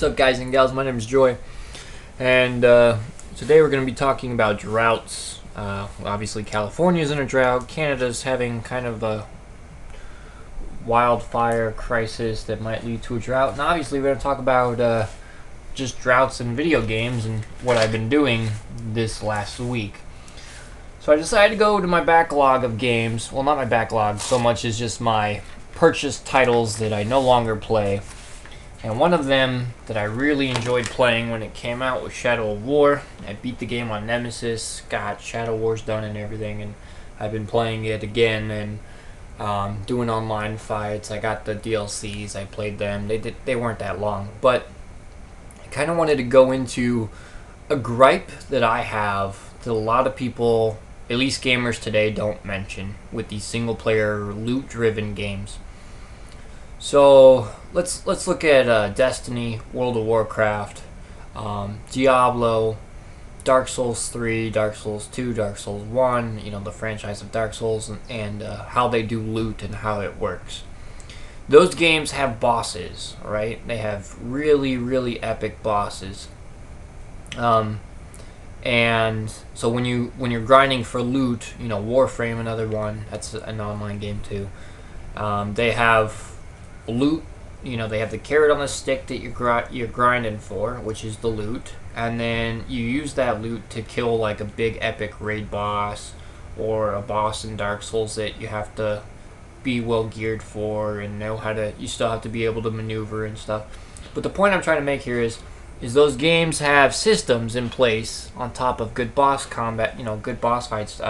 What's up, guys and gals? My name is Joy, and today we're going to be talking about droughts. Obviously, California's in a drought. Canada's having kind of a wildfire crisis that might lead to a drought. And obviously, we're going to talk about just droughts in video games and what I've been doing this last week. So I decided to go to my backlog of games. Well, not my backlog so much as just my purchased titles that I no longer play. And one of them that I really enjoyed playing when it came out was Shadow of War. I beat the game on Nemesis, got Shadow Wars done and everything, and I've been playing it again and doing online fights. I got the DLCs, I played them. They weren't that long, but I kind of wanted to go into a gripe that I have that a lot of people, at least gamers today, don't mention with these single-player loot-driven games. So let's look at Destiny, World of Warcraft, Diablo, Dark Souls 3, Dark Souls 2, Dark Souls 1, the franchise of Dark Souls, and how they do loot and how it works. Those games have bosses, right? They have really, really epic bosses. And so when you're grinding for loot, Warframe, another one, that's an online game too. They have loot, they have the carrot on the stick that you're grinding for, which is the loot, and then you use that loot to kill like a big epic raid boss or a boss in Dark Souls that you have to be well geared for and know how to. You still have to be able to maneuver and stuff. But the point I'm trying to make here is those games have systems in place on top of good boss combat, good boss fights.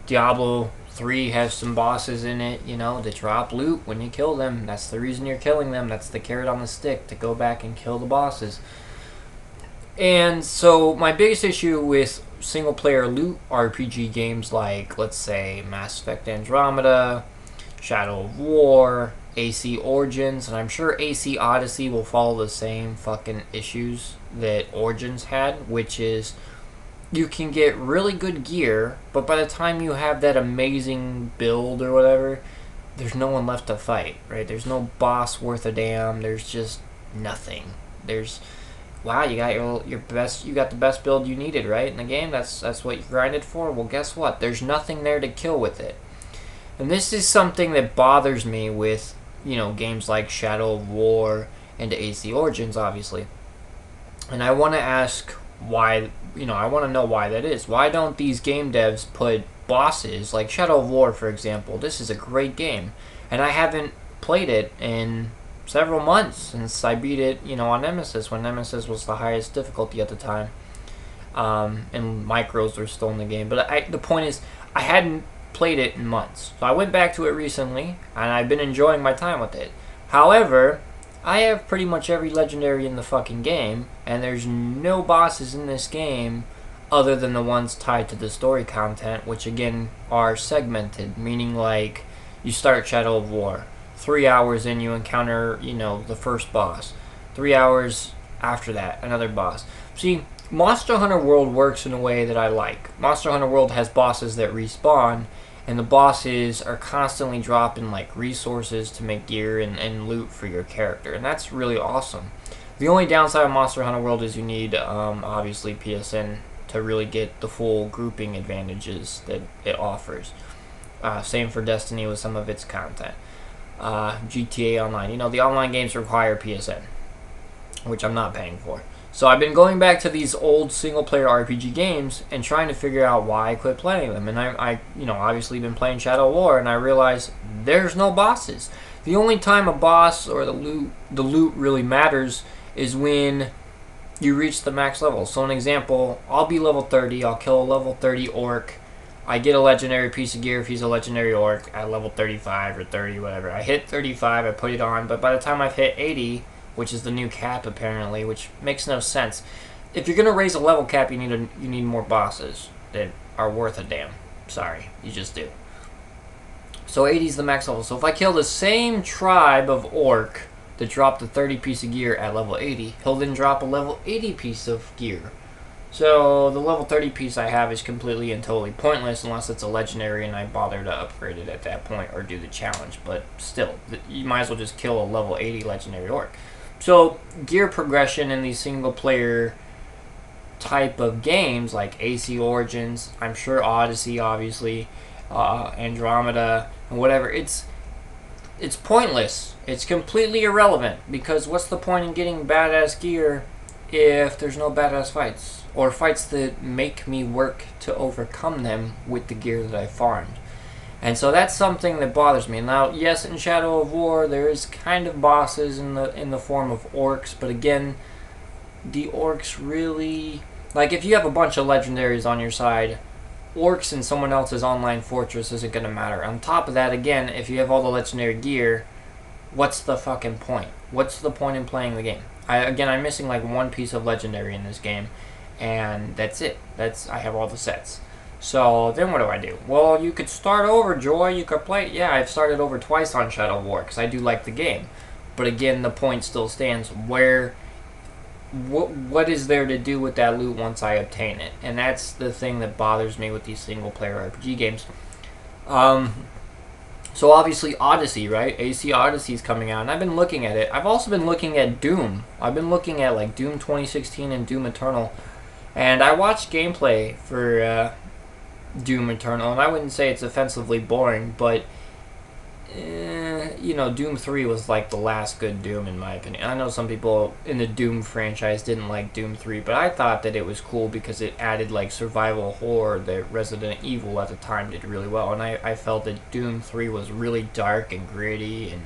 Diablo 3 has some bosses in it, that drop loot when you kill them. That's the reason you're killing them. That's the carrot on the stick, to go back and kill the bosses. And so my biggest issue with single-player loot RPG games like, let's say, Mass Effect Andromeda, Shadow of War, AC Origins, and I'm sure AC Odyssey will follow the same fucking issues that Origins had, which is you can get really good gear, but by the time you have that amazing build or whatever, there's no one left to fight, right? There's no boss worth a damn. There's just nothing. Wow, you got your best. You got the best build you needed, right, in the game. That's what you grinded for. Well, guess what? There's nothing there to kill with it, and this is something that bothers me with games like Shadow of War and AC Origins, obviously. And I want to ask why. I want to know why that is. Why don't these game devs put bosses, like Shadow of War, for example? This is a great game, and I haven't played it in several months since I beat it, on Nemesis, when Nemesis was the highest difficulty at the time, and micros were still in the game. But the point is, I hadn't played it in months, so I went back to it recently, and I've been enjoying my time with it. However, I have pretty much every legendary in the fucking game, and there's no bosses in this game other than the ones tied to the story content, which again are segmented, meaning like you start Shadow of War, 3 hours in you encounter, the first boss. 3 hours after that, another boss. See, Monster Hunter World works in a way that I like. Monster Hunter World has bosses that respawn, and the bosses are constantly dropping like resources to make gear and loot for your character, and that's really awesome. The only downside of Monster Hunter World is you need obviously PSN to really get the full grouping advantages that it offers. Same for Destiny with some of its content. GTA Online, the online games require PSN, which I'm not paying for. So I've been going back to these old single-player RPG games and trying to figure out why I quit playing them. And I obviously been playing Shadow of War, and I realized there's no bosses. The only time a boss or the loot really matters is when you reach the max level. So an example, I'll be level 30, I'll kill a level 30 orc, I get a legendary piece of gear if he's a legendary orc at level 35 or 30, whatever. I hit 35, I put it on, but by the time I've hit 80, which is the new cap apparently, which makes no sense. If you're gonna raise a level cap, you need more bosses that are worth a damn. Sorry, you just do. So 80 is the max level. So if I kill the same tribe of orc that dropped a 30 piece of gear at level 80, he'll then drop a level 80 piece of gear. So the level 30 piece I have is completely and totally pointless unless it's a legendary and I bother to upgrade it at that point or do the challenge. But still, you might as well just kill a level 80 legendary orc. So gear progression in these single player type of games like AC Origins, I'm sure Odyssey, obviously, Andromeda, and whatever, it's pointless. It's completely irrelevant because what's the point in getting badass gear if there's no badass fights or fights that make me work to overcome them with the gear that I farmed? And so that's something that bothers me. Now, yes, in Shadow of War there is kind of bosses in the form of orcs, but again, the orcs really, like, if you have a bunch of legendaries on your side, orcs in someone else's online fortress isn't going to matter. On top of that, again, if you have all the legendary gear, what's the fucking point? What's the point in playing the game? I'm missing like one piece of legendary in this game, and that's it. I have all the sets. So then what do I do? Well, you could start over, Joy. You could play. Yeah, I've started over twice on Shadow of War because I do like the game. But again, the point still stands. What is there to do with that loot once I obtain it? And that's the thing that bothers me with these single player RPG games. So obviously Odyssey, right? AC Odyssey is coming out, and I've been looking at it. I've also been looking at Doom. I've been looking at like Doom 2016 and Doom Eternal, and I watched gameplay for Doom Eternal, and I wouldn't say it's offensively boring, but Doom 3 was like the last good Doom in my opinion. I know some people in the Doom franchise didn't like Doom 3, but I thought that it was cool because it added like survival horror that Resident Evil at the time did really well, and I felt that Doom 3 was really dark and gritty and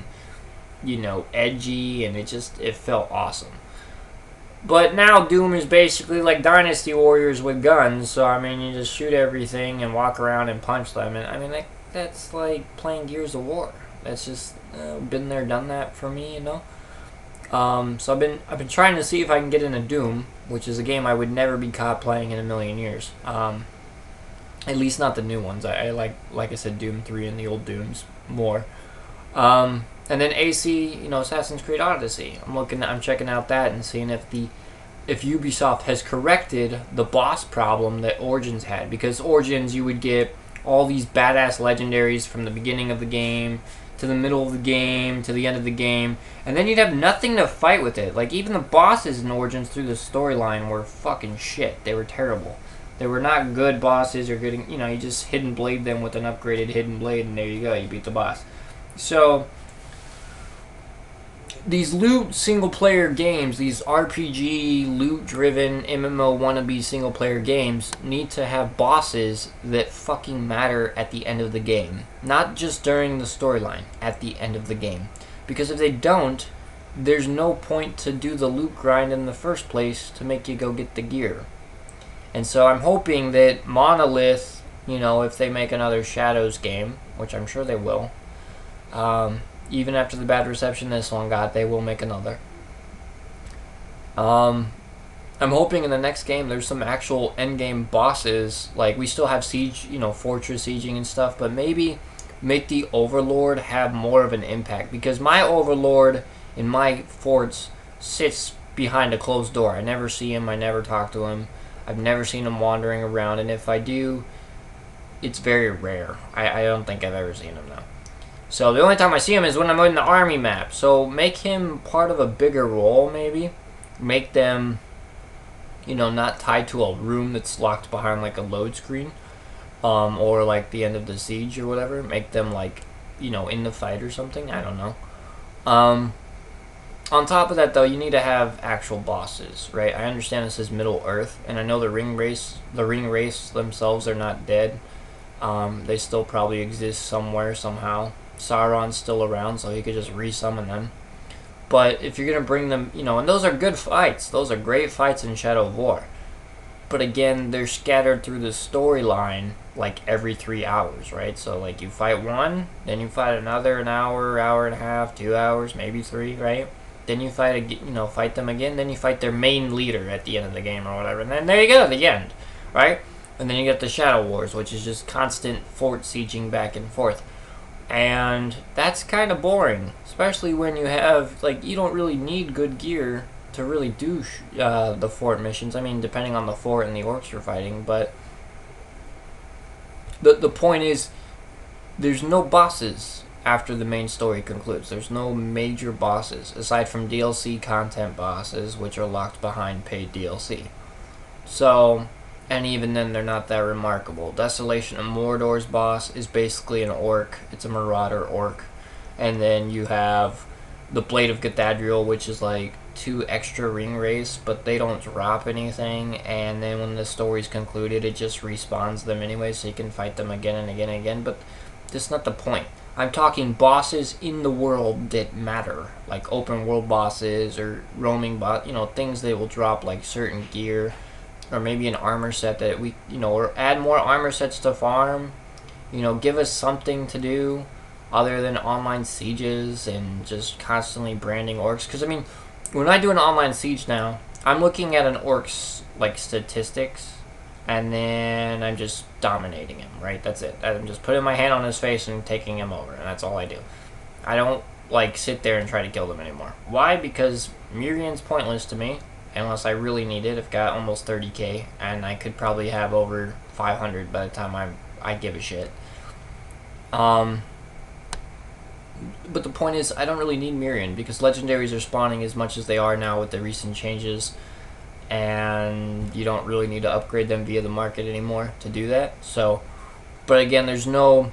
edgy, and it felt awesome. But now Doom is basically like Dynasty Warriors with guns, so I mean you just shoot everything and walk around and punch them, and I mean that's like playing Gears of War. That's just been there, done that for me, So I've been trying to see if I can get into Doom, which is a game I would never be caught playing in a million years. At least not the new ones. I like I said, Doom 3 and the old Dooms more. And then AC, Assassin's Creed Odyssey. I'm checking out that and seeing if Ubisoft has corrected the boss problem that Origins had, because Origins you would get all these badass legendaries from the beginning of the game to the middle of the game to the end of the game, and then you'd have nothing to fight with it. Like, even the bosses in Origins through the storyline were fucking shit. They were terrible. They were not good bosses or good, you just hidden blade them with an upgraded hidden blade, and there you go, you beat the boss. So these loot single-player games, these RPG, loot-driven, MMO wannabe single-player games need to have bosses that fucking matter at the end of the game. Not just during the storyline, at the end of the game. Because if they don't, there's no point to do the loot grind in the first place to make you go get the gear. And so I'm hoping that Monolith, if they make another Shadows game, which I'm sure they will, even after the bad reception this one got, they will make another. I'm hoping in the next game there's some actual endgame bosses. Like, we still have siege, fortress sieging and stuff, but maybe make the Overlord have more of an impact. Because my Overlord in my forts sits behind a closed door. I never see him. I never talk to him. I've never seen him wandering around, and if I do, it's very rare. I don't think I've ever seen him though. So the only time I see him is when I'm in the army map. So make him part of a bigger role, maybe. Make them, not tied to a room that's locked behind like a load screen. Or like the end of the siege or whatever. Make them like, in the fight or something. I don't know. On top of that though, you need to have actual bosses, right? I understand this is Middle Earth, and I know the ring race themselves are not dead. They still probably exist somewhere, somehow. Sauron's still around, so he could just resummon them. But if you're going to bring them, and those are good fights. Those are great fights in Shadow of War. But again, they're scattered through the storyline like every 3 hours, right? So like you fight one, then you fight another, an hour, hour and a half, 2 hours, maybe 3, right? Then you fight them again, then you fight their main leader at the end of the game or whatever. And then there you go, the end, right? And then you get the Shadow Wars, which is just constant fort sieging back and forth. And that's kind of boring, especially when you have, you don't really need good gear to really do the fort missions. I mean, depending on the fort and the orcs you're fighting, but the point is, there's no bosses after the main story concludes. There's no major bosses, aside from DLC content bosses, which are locked behind paid DLC. So, and even then, they're not that remarkable. Desolation of Mordor's boss is basically an orc. It's a marauder orc. And then you have the Blade of Galadriel, which is like 2 extra ring wraiths, but they don't drop anything. And then when the story's concluded, it just respawns them anyway, so you can fight them again and again and again. But that's not the point. I'm talking bosses in the world that matter, like open world bosses or roaming things that will drop like certain gear, or maybe an armor set that we, or add more armor sets to farm. Give us something to do other than online sieges and just constantly branding orcs. Because, I mean, when I do an online siege now, I'm looking at an orc's, like, statistics, and then I'm just dominating him, right? That's it. I'm just putting my hand on his face and taking him over, and that's all I do. I don't, like, sit there and try to kill them anymore. Why? Because Mirian's pointless to me, unless I really need it. I've got almost 30k, and I could probably have over 500 by the time I give a shit. But the point is, I don't really need Mirian, because legendaries are spawning as much as they are now with the recent changes, and you don't really need to upgrade them via the market anymore to do that. So, but again, there's no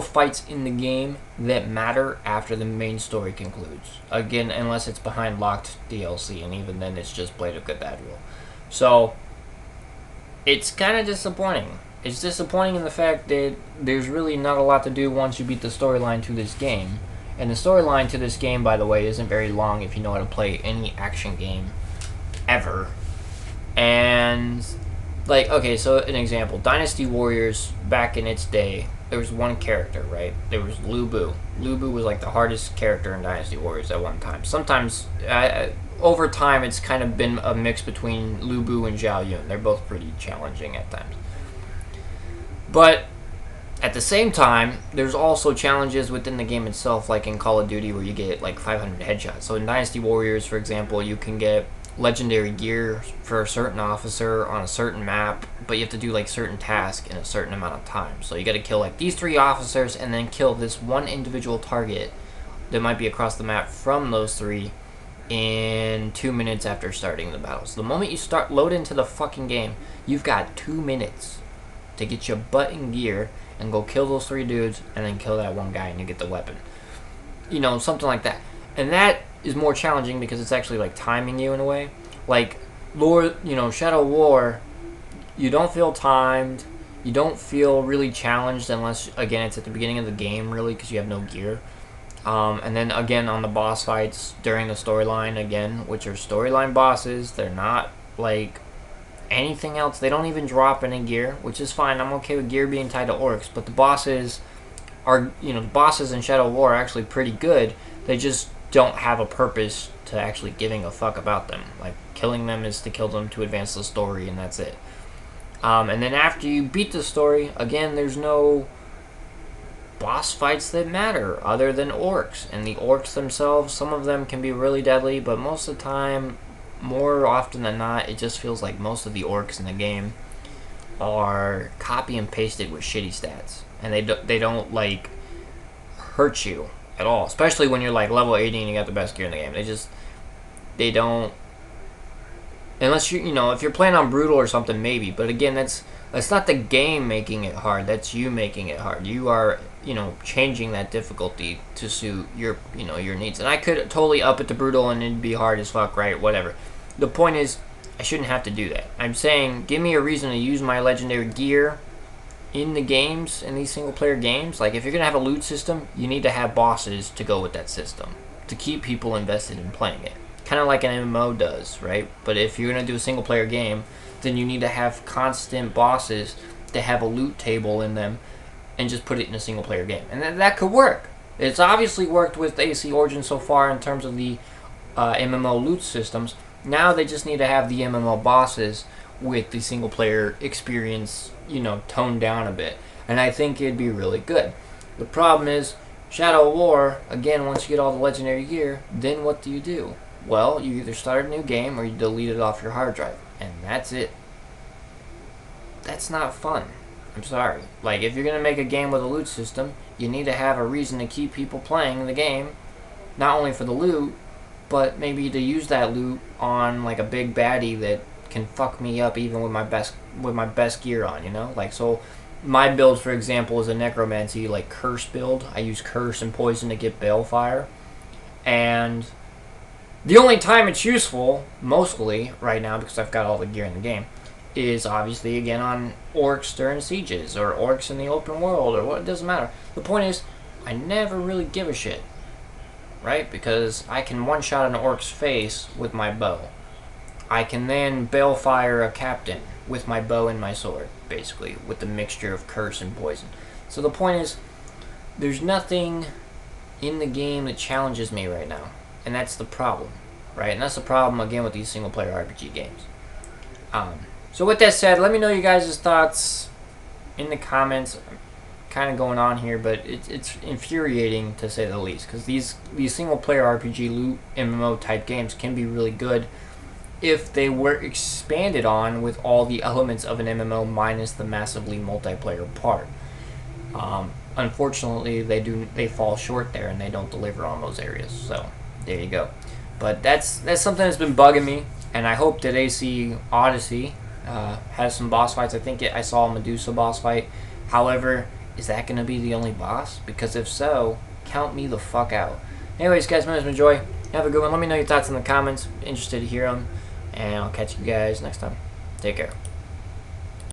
fights in the game that matter after the main story concludes. Again, unless it's behind locked DLC, and even then it's just Blade of Galadriel. So, it's kind of disappointing. It's disappointing in the fact that there's really not a lot to do once you beat the storyline to this game. And the storyline to this game, by the way, isn't very long if you know how to play any action game ever. And, like, okay, so an example. Dynasty Warriors, back in its day, there was one character, right? There was Lu Bu. Lu Bu was, like, the hardest character in Dynasty Warriors at one time. Sometimes, over time, it's kind of been a mix between Lu Bu and Zhao Yun. They're both pretty challenging at times. But at the same time, there's also challenges within the game itself, like in Call of Duty, where you get like 500 headshots. So in Dynasty Warriors, for example, you can get legendary gear for a certain officer on a certain map, but you have to do like certain tasks in a certain amount of time. So you got to kill like these 3 officers and then kill this one individual target that might be across the map from those 3 in 2 minutes after starting the battle. So the moment you start load into the fucking game, you've got 2 minutes to get your butt in gear and go kill those 3 dudes and then kill that one guy and you get the weapon. Something like that. And that is more challenging because it's actually like timing you in a way. Like Shadow War, you don't feel timed, you don't feel really challenged unless, again, it's at the beginning of the game really because you have no gear. And then again on the boss fights during the storyline, again, which are storyline bosses, they're not like anything else. They don't even drop any gear, which is fine. I'm okay with gear being tied to orcs, but the bosses are, the bosses in Shadow War are actually pretty good. They just don't have a purpose to actually giving a fuck about them. Like, killing them is to kill them to advance the story, and that's it. And then after you beat the story, again, there's no boss fights that matter other than orcs. And the orcs themselves, some of them can be really deadly, but most of the time, more often than not, it just feels like most of the orcs in the game are copy and pasted with shitty stats, and they don't like hurt you at all. Especially when you're like level 80 and you got the best gear in the game. They don't. Unless if you're playing on brutal or something, maybe. But again, that's not the game making it hard. That's you making it hard. You are changing that difficulty to suit your your needs. And I could totally up it to brutal and it'd be hard as fuck, right? Whatever. The point is, I shouldn't have to do that. I'm saying, give me a reason to use my legendary gear in the games, in these single player games. Like, if you're gonna have a loot system, you need to have bosses to go with that system to keep people invested in playing it. Kind of like an MMO does, right? But if you're gonna do a single player game, then you need to have constant bosses that have a loot table in them and just put it in a single player game. And that could work. It's obviously worked with AC Origins so far in terms of the MMO loot systems. Now they just need to have the MMO bosses with the single player experience, toned down a bit. And I think it'd be really good. The problem is, Shadow War, again, once you get all the legendary gear, then what do? Well, you either start a new game or you delete it off your hard drive. And that's it. That's not fun. I'm sorry. Like, if you're gonna make a game with a loot system, you need to have a reason to keep people playing the game, not only for the loot, but maybe to use that loot on like a big baddie that can fuck me up even with my best gear on. You know, like so. My build, for example, is a necromancy like curse build. I use curse and poison to get balefire, and the only time it's useful, mostly right now, because I've got all the gear in the game, is obviously again on orcs during sieges or orcs in the open world or what. It doesn't matter. The point is, I never really give a shit, right? Because I can one-shot an orc's face with my bow. I can then balefire a captain with my bow and my sword, basically, with the mixture of curse and poison. So the point is, there's nothing in the game that challenges me right now. And that's the problem, right? And that's the problem, again, with these single-player RPG games. So with that said, let me know you guys' thoughts in the comments. I'm kind of going on here, but it's infuriating, to say the least. Because these single-player RPG loot MMO-type games can be really good if they were expanded on with all the elements of an MMO minus the massively multiplayer part. Unfortunately, they fall short there and they don't deliver on those areas. So there you go. But that's something that's been bugging me, and I hope that AC Odyssey has some boss fights. I think I saw a Medusa boss fight. However, is that going to be the only boss? Because if so, count me the fuck out. Anyways, guys, my name is Enjoy. Have a good one. Let me know your thoughts in the comments. Interested to hear them. And I'll catch you guys next time. Take care.